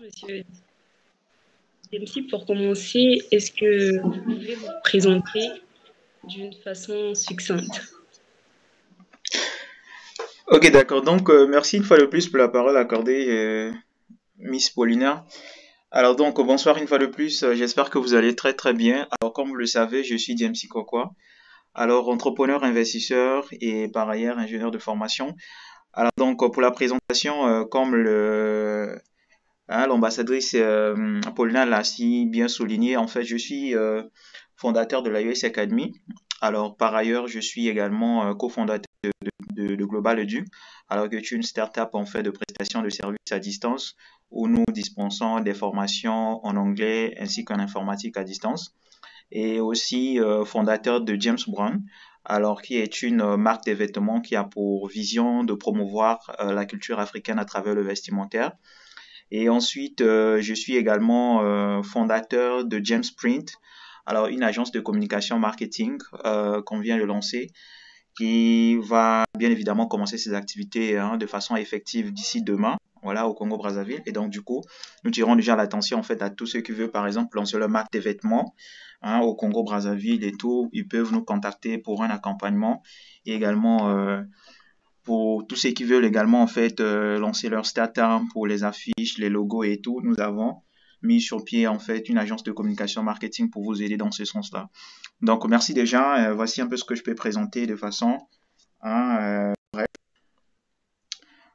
Monsieur Dempsey, pour commencer, est-ce que vous pouvez vous présenter d'une façon succincte? Ok, d'accord. Donc, merci une fois de plus pour la parole accordée, Miss Paulina. Alors donc, bonsoir une fois de plus. J'espère que vous allez très très bien. Alors, comme vous le savez, je suis James Kokwa. Alors, entrepreneur, investisseur et par ailleurs ingénieur de formation. Alors donc, pour la présentation, comme l'ambassadrice Paulina l'a si bien souligné, en fait, je suis fondateur de la US Academy. Alors, par ailleurs, je suis également cofondateur de Global Edu, alors que tu es une startup en fait de prestation de services à distance où nous dispensons des formations en anglais ainsi qu'en informatique à distance. Et aussi fondateur de James Brown, alors qui est une marque de vêtements qui a pour vision de promouvoir la culture africaine à travers le vestimentaire. Et ensuite, je suis également fondateur de James Print, alors une agence de communication marketing qu'on vient de lancer qui va bien évidemment commencer ses activités de façon effective d'ici demain, voilà, au Congo-Brazzaville. Et donc, du coup, nous tirons déjà l'attention en fait à tous ceux qui veulent, par exemple, lancer leur marque des vêtements au Congo-Brazzaville et tout. Ils peuvent nous contacter pour un accompagnement et également pour tous ceux qui veulent également en fait lancer leur startup pour les affiches, les logos et tout. Nous avons mis sur pied en fait une agence de communication marketing pour vous aider dans ce sens-là. Donc, merci déjà. Voici un peu ce que je peux présenter de façon bref.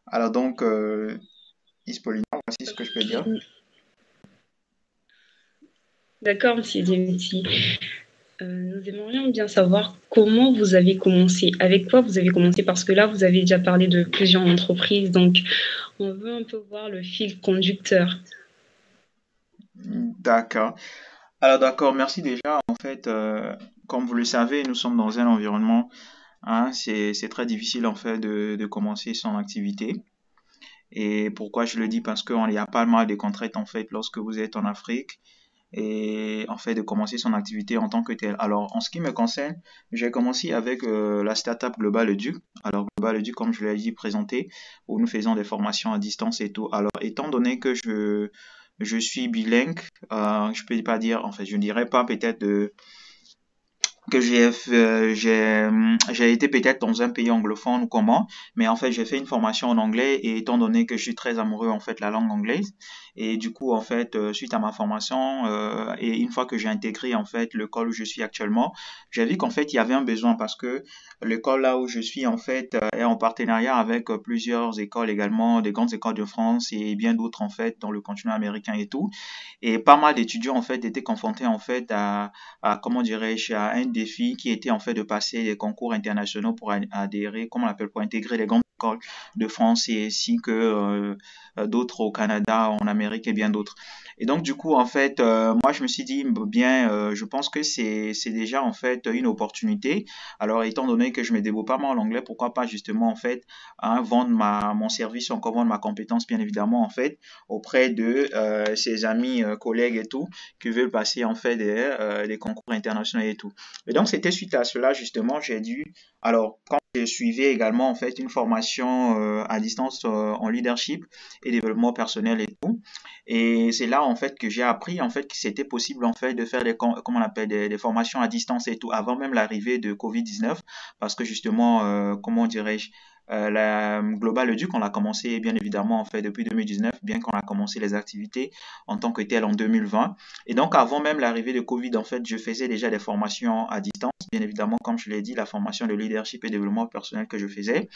Alors donc, Ispolina, voici ce que je peux dire. D'accord, Monsieur Dempsey. Nous aimerions bien savoir comment vous avez commencé, avec quoi vous avez commencé, parce que là, vous avez déjà parlé de plusieurs entreprises, donc on veut un peu voir le fil conducteur. D'accord. Alors d'accord, merci déjà. En fait, comme vous le savez, nous sommes dans un environnement, c'est très difficile en fait de commencer son activité. Et pourquoi je le dis? Parce qu'il y a pas mal de contraintes en fait lorsque vous êtes en Afrique et en fait de commencer son activité en tant que tel. Alors en ce qui me concerne, j'ai commencé avec la startup Global Edu. Alors Global Edu, comme je l'ai dit, présenté, où nous faisons des formations à distance et tout. Alors étant donné que je suis bilingue, je peux pas dire, en fait, je ne dirais pas peut-être que j'ai été peut-être dans un pays anglophone ou comment, mais en fait j'ai fait une formation en anglais et étant donné que je suis très amoureux en fait de la langue anglaise et du coup en fait suite à ma formation et une fois que j'ai intégré en fait l'école où je suis actuellement, j'ai vu qu'en fait il y avait un besoin parce que l'école là où je suis en fait est en partenariat avec plusieurs écoles également, des grandes écoles de France et bien d'autres en fait dans le continent américain et tout, et pas mal d'étudiants en fait étaient confrontés en fait comment dirais-je, à un défi qui était en fait de passer des concours internationaux pour adhérer, comment on appelle, pour intégrer les grandes écoles de France et ainsi que d'autres au Canada, en Amérique et bien d'autres. Et donc du coup en fait, moi je me suis dit bien, je pense que c'est déjà en fait une opportunité. Alors étant donné que je me débrouille pas mal en anglais, pourquoi pas justement en fait vendre mon service, encore vendre ma compétence bien évidemment en fait auprès de ses amis, collègues et tout qui veulent passer en fait des concours internationaux et tout. Et donc c'était suite à cela justement j'ai dû, alors quand je suivais également en fait une formation à distance en leadership et développement personnel et tout, et c'est là en fait que j'ai appris en fait que c'était possible en fait de faire comment on appelle des formations à distance et tout avant même l'arrivée de Covid-19 parce que justement comment dirais-je, la Global Educ, on l'a commencé bien évidemment en fait depuis 2019, bien qu'on a commencé les activités en tant que tel en 2020. Et donc avant même l'arrivée de Covid, en fait, je faisais déjà des formations à distance, bien évidemment, comme je l'ai dit, la formation de leadership et développement personnel que je faisais.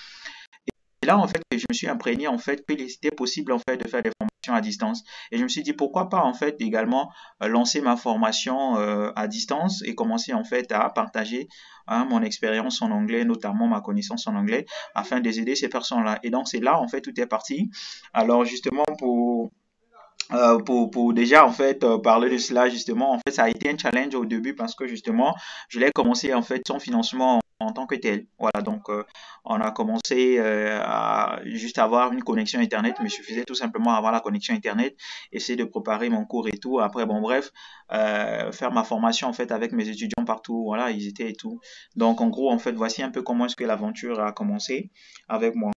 Et là, en fait, je me suis imprégné, en fait, qu'il était possible, en fait, de faire des formations à distance. Et je me suis dit, pourquoi pas, en fait, également, lancer ma formation à distance et commencer, en fait, à partager mon expérience en anglais, notamment ma connaissance en anglais, afin de aider ces personnes-là. Et donc, c'est là, en fait, tout est parti. Alors, justement, pour déjà en fait parler de cela justement, en fait ça a été un challenge au début parce que justement je l'ai commencé en fait sans financement en tant que tel. Voilà, donc on a commencé à juste avoir une connexion internet, mais il suffisait tout simplement avoir la connexion internet, essayer de préparer mon cours et tout. Après bon bref, faire ma formation en fait avec mes étudiants partout, voilà, ils étaient et tout. Donc en gros en fait voici un peu comment est-ce que l'aventure a commencé avec moi.